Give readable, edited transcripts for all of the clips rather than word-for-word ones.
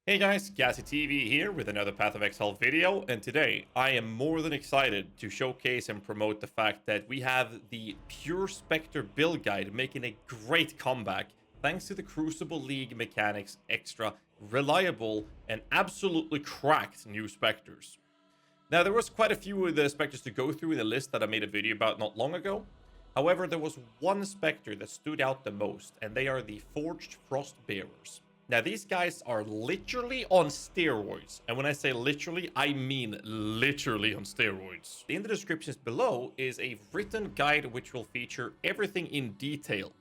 Hey guys, GhazzyTV here with another Path of Exile video, and today I am more than excited to showcase and promote the fact that we have the pure Spectre build guide making a great comeback thanks to the Crucible League mechanics extra reliable and absolutely cracked new Spectres. Now there was quite a few of the Spectres to go through in the list that I made a video about not long ago. However, there was one Spectre that stood out the most, and they are the Forged Frostbearers. Now, these guys are literally on steroids. And when I say literally, I mean literally on steroids. In the descriptions below is a written guide which will feature everything in detail.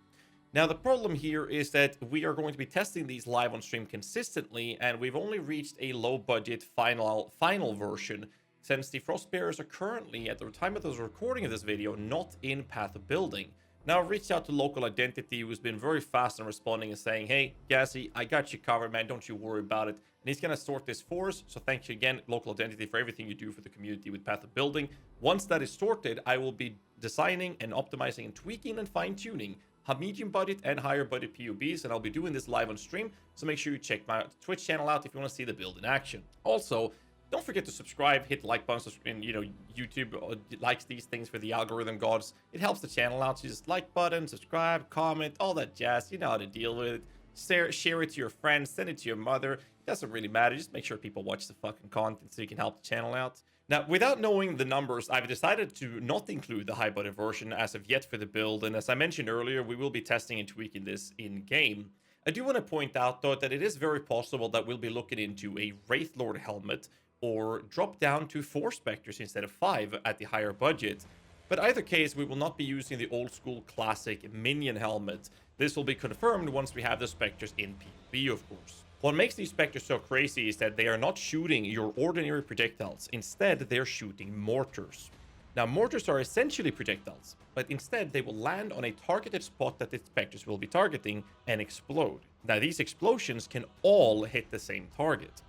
Now, the problem here is that we are going to be testing these live on stream consistently, and we've only reached a low-budget final version, since the Frostbearers are currently, at the time of the recording of this video, not in Path of Building. Now, I've reached out to Local Identity, who's been very fast in responding and saying, hey, Ghazzy, I got you covered, man. Don't you worry about it. And he's going to sort this for us. So thank you again, Local Identity, for everything you do for the community with Path of Building. Once that is sorted, I will be designing and optimizing and tweaking and fine-tuning medium budget and higher budget PoBs, and I'll be doing this live on stream. So make sure you check my Twitch channel out if you want to see the build in action. Also, don't forget to subscribe, hit the like button, and YouTube likes these things for the algorithm gods. It helps the channel out. So just like button, subscribe, comment, all that jazz. You know how to deal with it. Share it to your friends, send it to your mother. It doesn't really matter. Just make sure people watch the fucking content so you can help the channel out. Now, without knowing the numbers, I've decided to not include the high budget version as of yet for the build. And as I mentioned earlier, we will be testing and tweaking this in game. I do want to point out, though, that it is very possible that we'll be looking into a Wraith Lord helmet, or drop down to 4 Spectres instead of 5 at the higher budget. But either case, we will not be using the old school classic minion helmet. This will be confirmed once we have the Spectres in PoB, of course. What makes these Spectres so crazy is that they are not shooting your ordinary projectiles. Instead, they're shooting mortars. Now, mortars are essentially projectiles, but instead they will land on a targeted spot that the Spectres will be targeting and explode. Now, these explosions can all hit the same target,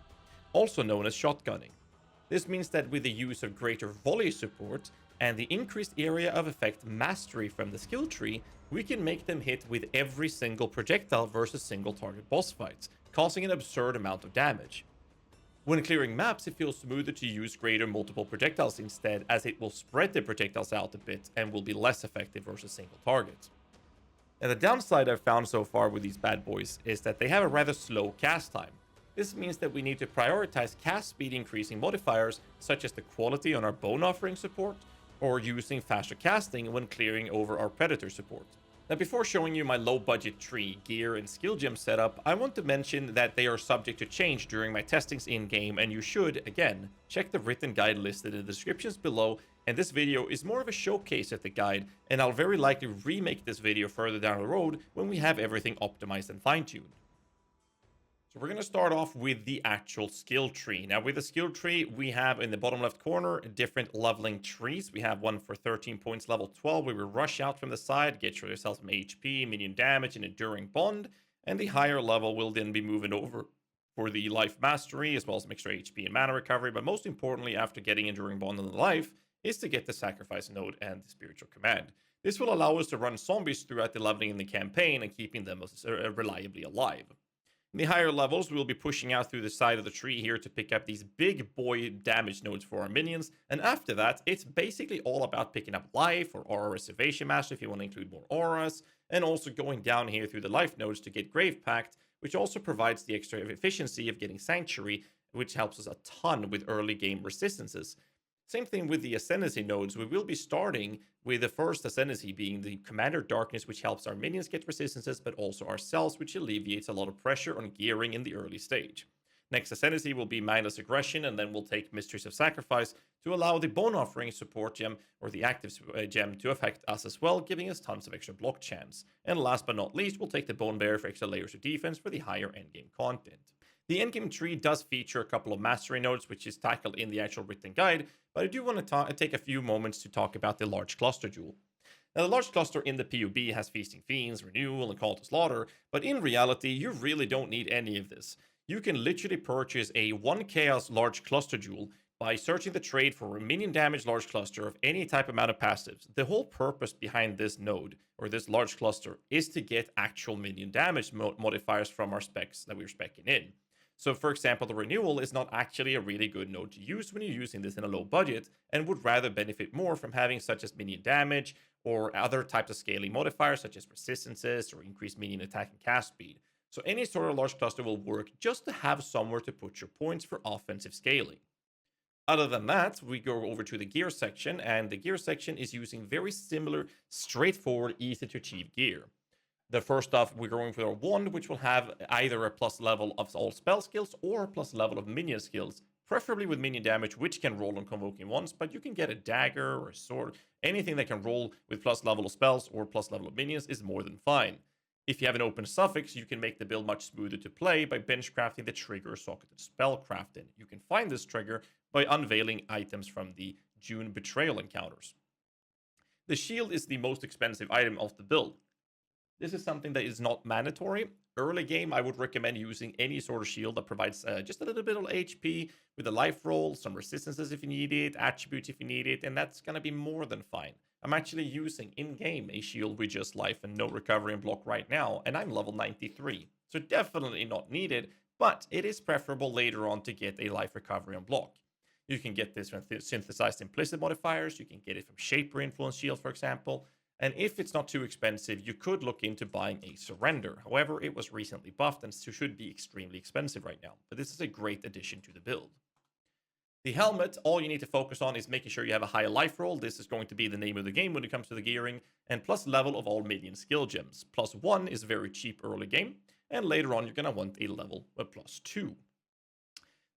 also known as shotgunning. This means that with the use of greater volley support and the increased area of effect mastery from the skill tree, we can make them hit with every single projectile versus single target boss fights, causing an absurd amount of damage. When clearing maps, it feels smoother to use greater multiple projectiles instead, as it will spread the projectiles out a bit and will be less effective versus single targets. And the downside I've found so far with these bad boys is that they have a rather slow cast time. This means that we need to prioritize cast speed increasing modifiers, such as the quality on our bone offering support, or using faster casting when clearing over our predator support. Now, before showing you my low budget tree, gear, and skill gem setup, I want to mention that they are subject to change during my testings in-game, and you should, again, check the written guide listed in the descriptions below. And this video is more of a showcase of the guide, and I'll very likely remake this video further down the road when we have everything optimized and fine-tuned. So we're going to start off with the actual skill tree. Now, with the skill tree, we have in the bottom left corner different leveling trees. We have one for 13 points, level 12, where we rush out from the side, get yourself some HP, minion damage, and enduring bond. And the higher level will then be moving over for the life mastery, as well as some extra HP and mana recovery. But most importantly, after getting enduring bond and the life, is to get the sacrifice node and the spiritual command. This will allow us to run zombies throughout the leveling in the campaign and keeping them reliably alive. In the higher levels, we'll be pushing out through the side of the tree here to pick up these big boy damage nodes for our minions. And after that, it's basically all about picking up life or aura reservation master if you want to include more auras. And also going down here through the life nodes to get Grave Pact, which also provides the extra efficiency of getting Sanctuary, which helps us a ton with early game resistances. Same thing with the Ascendancy nodes. We will be starting with the first Ascendancy being the Commander Darkness, which helps our minions get resistances, but also ourselves, which alleviates a lot of pressure on gearing in the early stage. Next Ascendancy will be Mindless Aggression, and then we'll take Mysteries of Sacrifice to allow the Bone Offering support gem, or the active gem, to affect us as well, giving us tons of extra block chance. And last but not least, we'll take the Bone Bearer for extra layers of defense for the higher endgame content. The endgame tree does feature a couple of mastery nodes, which is tackled in the actual written guide, but I do want to take a few moments to talk about the large cluster jewel. Now, the large cluster in the PoB has Feasting Fiends, Renewal, and Call to Slaughter, but in reality, you really don't need any of this. You can literally purchase a 1 Chaos large cluster jewel by searching the trade for a minion damage large cluster of any type amount of passives. The whole purpose behind this node, or this large cluster, is to get actual minion damage modifiers from our specs that we're speccing in. So for example, the renewal is not actually a really good node to use when you're using this in a low budget, and would rather benefit more from having such as minion damage or other types of scaling modifiers such as resistances or increased minion attack and cast speed. So any sort of large cluster will work just to have somewhere to put your points for offensive scaling. Other than that, we go over to the gear section, and the gear section is using very similar, straightforward, easy to achieve gear. The first off, we're going for a wand, which will have either a plus level of all spell skills or a plus level of minion skills, preferably with minion damage, which can roll on convoking wands, but you can get a dagger or a sword. Anything that can roll with plus level of spells or plus level of minions is more than fine. If you have an open suffix, you can make the build much smoother to play by bench crafting the trigger socketed spell crafting. You can find this trigger by unveiling items from the June Betrayal encounters. The shield is the most expensive item of the build. This is something that is not mandatory. Early game, I would recommend using any sort of shield that provides just a little bit of HP with a life roll, some resistances if you need it, attributes if you need it, and that's going to be more than fine. I'm actually using in-game a shield with just life and no recovery and block right now, and I'm level 93. So definitely not needed, but it is preferable later on to get a life recovery and block. You can get this from synthesized implicit modifiers, you can get it from Shaper Influence Shield, for example, and if it's not too expensive, you could look into buying a Surrender. However, it was recently buffed and should be extremely expensive right now, but this is a great addition to the build. The helmet, all you need to focus on is making sure you have a high life roll. This is going to be the name of the game when it comes to the gearing, and plus level of all minion skill gems. +1 is very cheap early game, and later on you're going to want a level of +2.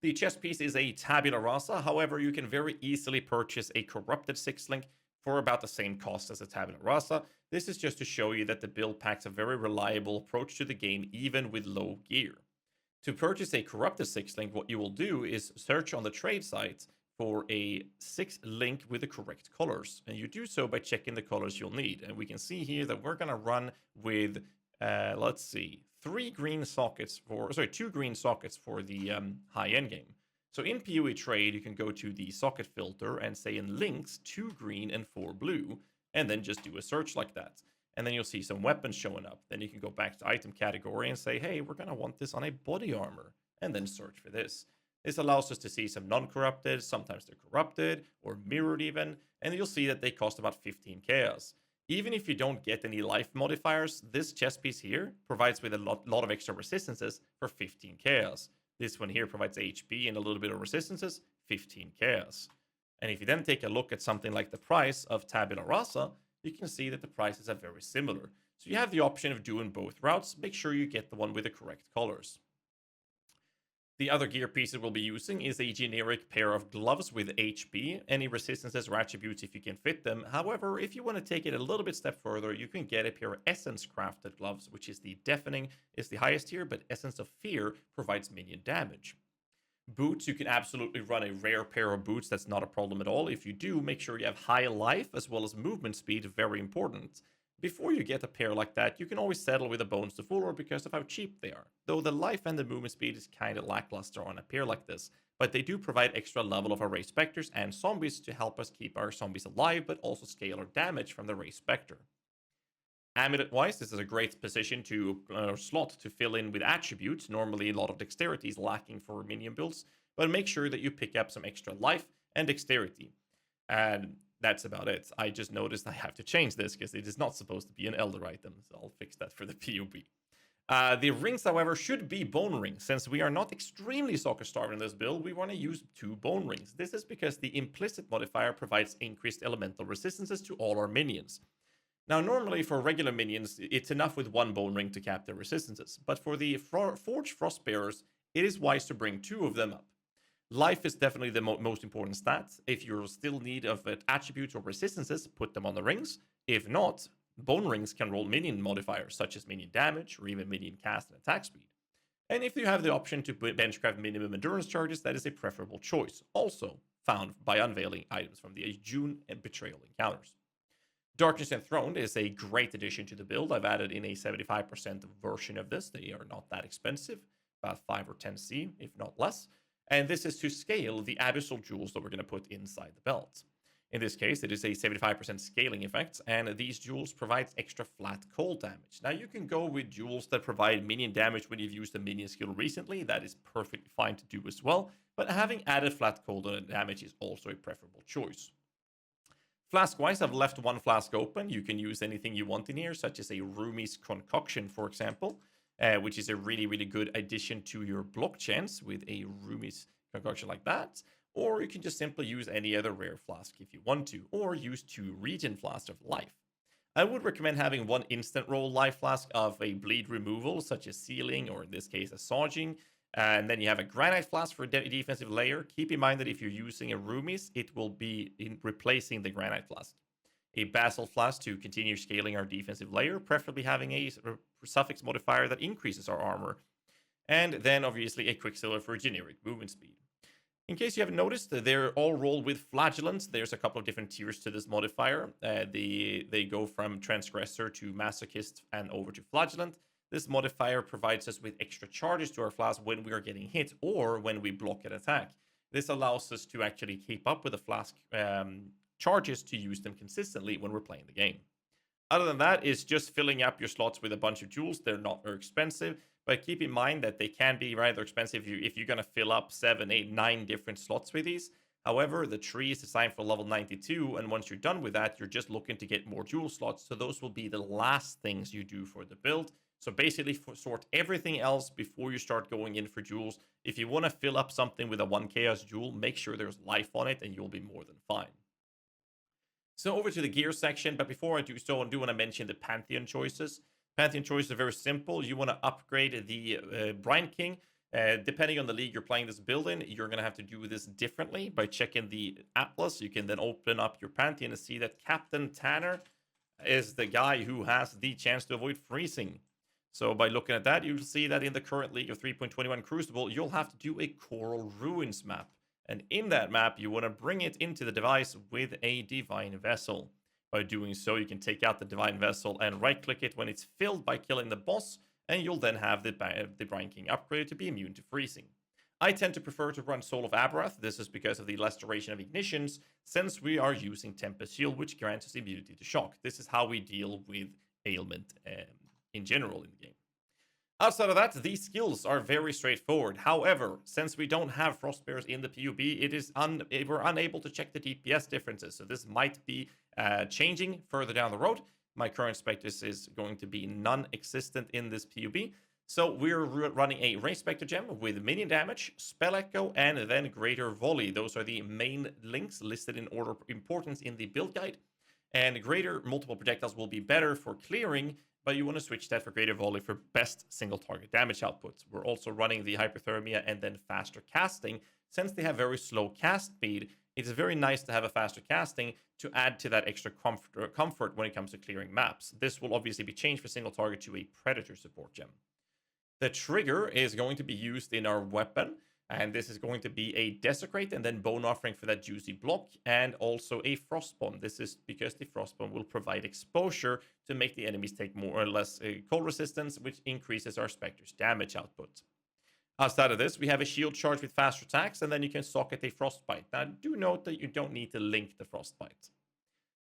The chest piece is a tabula rasa, however you can very easily purchase a corrupted 6-link for about the same cost as a tabula rasa. This is just to show you that the build packs a very reliable approach to the game even with low gear. To purchase a corrupted 6-link, what you will do is search on the trade sites for a 6-link with the correct colors. And you do so by checking the colors you'll need. And we can see here that we're going to run with, let's see, 2 green sockets for the high-end game. So in PoE trade, you can go to the socket filter and say in links 2 green and 4 blue, and then just do a search like that. And then you'll see some weapons showing up. Then you can go back to item category and say, hey, we're going to want this on a body armor, and then search for this. This allows us to see some non-corrupted, sometimes they're corrupted or mirrored even, and you'll see that they cost about 15 chaos. Even if you don't get any life modifiers, this chest piece here provides with a lot of extra resistances for 15 chaos. This one here provides HP and a little bit of resistances, 15 chaos. And if you then take a look at something like the price of Tabula Rasa, you can see that the prices are very similar. So you have the option of doing both routes. Make sure you get the one with the correct colors. The other gear pieces we'll be using is a generic pair of gloves with HP, any resistances or attributes if you can fit them. However, if you want to take it a little bit step further, you can get a pair of Essence crafted gloves, which is the Deafening, is the highest tier, but Essence of Fear provides minion damage. Boots, you can absolutely run a rare pair of boots, that's not a problem at all. If you do, make sure you have high life as well as movement speed, very important. Before you get a pair like that, you can always settle with a Bones to Fuller because of how cheap they are. Though the life and the movement speed is kind of lackluster on a pair like this, but they do provide extra level of our Race Spectres and zombies to help us keep our zombies alive, but also scale our damage from the Race Spectre. Amulet-wise, this is a great position to slot to fill in with attributes. Normally, a lot of dexterity is lacking for minion builds, but make sure that you pick up some extra life and dexterity. And that's about it. I just noticed I have to change this because it is not supposed to be an Elder item, so I'll fix that for the PoB. The rings, however, should be bone rings. Since we are not extremely socket starved in this build, we want to use 2 bone rings. This is because the implicit modifier provides increased elemental resistances to all our minions. Now, normally for regular minions, it's enough with 1 bone ring to cap their resistances, but for the Forged Frostbearers, it is wise to bring 2 of them up. Life is definitely the most important stat. If you're still in need of attributes or resistances, put them on the rings. If not, bone rings can roll minion modifiers, such as minion damage or even minion cast and attack speed. And if you have the option to benchcraft minimum endurance charges, that is a preferable choice, also found by unveiling items from the June and Betrayal encounters. Darkness Enthroned is a great addition to the build. I've added in a 75% version of this. They are not that expensive, about 5 or 10 C, if not less. And this is to scale the abyssal jewels that we're going to put inside the belt. In this case, it is a 75% scaling effect, and these jewels provide extra flat cold damage. Now, you can go with jewels that provide minion damage when you've used a minion skill recently. That is perfectly fine to do as well, but having added flat cold damage is also a preferable choice. Flask-wise, I've left one flask open. You can use anything you want in here, such as a Rumi's Concoction, for example, which is a really, really good addition to your block chance with a Rumi's Concoction like that. Or you can just simply use any other rare flask if you want to, or use 2 regen flasks of life. I would recommend having 1 instant roll life flask of a bleed removal, such as sealing, or in this case, assuaging. And then you have a granite flask for a defensive layer. Keep in mind that if you're using a Rumi's, it will be replacing the granite flask. A basalt flask to continue scaling our defensive layer, preferably having a suffix modifier that increases our armor. And then obviously a quicksilver for generic movement speed. In case you haven't noticed, they're all rolled with flagellants. There's a couple of different tiers to this modifier. They go from transgressor to masochist and over to flagellant. This modifier provides us with extra charges to our flask when we are getting hit or when we block an attack. This allows us to actually keep up with the flask charges to use them consistently when we're playing the game. Other than that, it's just filling up your slots with a bunch of jewels. They're not very expensive, but keep in mind that they can be rather expensive if you're going to fill up 7, 8, 9 different slots with these. However, the tree is designed for level 92, and once you're done with that, you're just looking to get more jewel slots, so those will be the last things you do for the build. So basically, sort everything else before you start going in for jewels. If you want to fill up something with a 1 chaos jewel, make sure there's life on it, and you'll be more than fine. So over to the gear section, but before I do so, I do want to mention the Pantheon choices. Pantheon choices are very simple. You want to upgrade the Brine King. Depending on the league you're playing this build in, you're going to have to do this differently by checking the Atlas. You can then open up your Pantheon and see that Captain Tanner is the guy who has the chance to avoid freezing. So by looking at that, you'll see that in the current league of 3.21 Crucible, you'll have to do a Coral Ruins map. And in that map, you want to bring it into the device with a Divine Vessel. By doing so, you can take out the Divine Vessel and right-click it when it's filled by killing the boss, and you'll then have the Brine King upgraded to be immune to freezing. I tend to prefer to run Soul of Aberrath. This is because of the less duration of ignitions, since we are using Tempest Shield, which grants us immunity to shock. This is how we deal with ailment in general in the game. Outside of that, these skills are very straightforward. However, since we don't have Frostbearers in the PoB, we're unable to check the DPS differences. So this might be changing further down the road. My current Spectres is going to be non-existent in this PoB. So we're running a Ray Spectre gem with minion damage, Spell Echo, and then Greater Volley. Those are the main links listed in order of importance in the build guide. And Greater multiple projectiles will be better for clearing, but you want to switch that for Greater Volley for best single target damage outputs. We're also running the Hyperthermia and then faster casting. Since they have very slow cast speed, it's very nice to have a faster casting to add to that extra comfort when it comes to clearing maps. This will obviously be changed for single target to a Predator support gem. The trigger is going to be used in our weapon, and this is going to be a Desecrate and then Bone Offering for that juicy block, and also a Frostbomb. This is because the Frostbomb will provide exposure to make the enemies take more or less cold resistance, which increases our Spectre's damage output. Outside of this, we have a shield charge with faster attacks, and then you can socket a Frostbite. Now, do note that you don't need to link the Frostbite.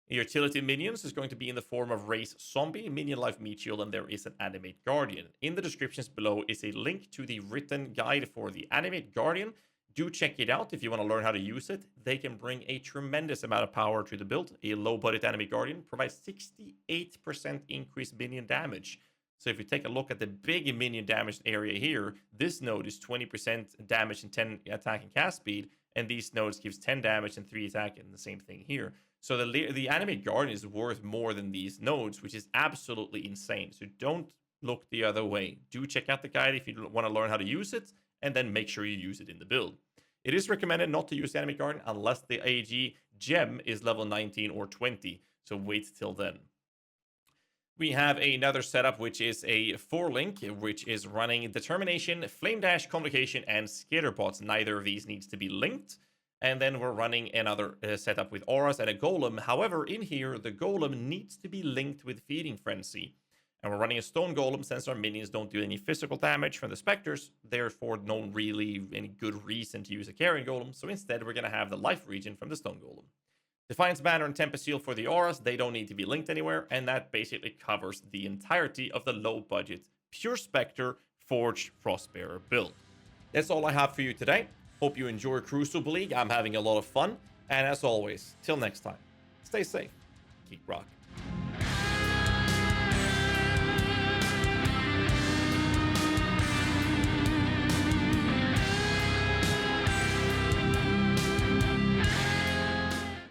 Your utility minions is going to be in the form of Race Zombie, Minion Life Meat Shield, and there is an Animate Guardian. In the descriptions below is a link to the written guide for the Animate Guardian. Do check it out if you want to learn how to use it. They can bring a tremendous amount of power to the build. A low-budget Animate Guardian provides 68% increased minion damage. So if you take a look at the big minion damage area here, this node is 20% damage and 10 attack and cast speed, and these nodes gives 10 damage and 3 attack, and the same thing here. So the Animate Guardian is worth more than these nodes, which is absolutely insane. So don't look the other way. Do check out the guide if you want to learn how to use it, and then make sure you use it in the build. It is recommended not to use the Animate Guardian unless the AG gem is level 19 or 20. So wait till then. We have another setup, which is a 4-link, which is running Determination, Flame Dash, Convocation, and Scatterpots. Neither of these needs to be linked. And then we're running another setup with Auras and a Golem. However, in here, the Golem needs to be linked with Feeding Frenzy. And we're running a Stone Golem since our minions don't do any physical damage from the Spectres. Therefore, no really any good reason to use a Carrion Golem. So instead, we're going to have the Life Regen from the Stone Golem. Defiance Banner and Tempest Seal for the auras, they don't need to be linked anywhere, and that basically covers the entirety of the low-budget Pure Spectre Forged Frostbearer build. That's all I have for you today. Hope you enjoy Crucible League. I'm having a lot of fun, and as always, till next time, stay safe, keep rocking.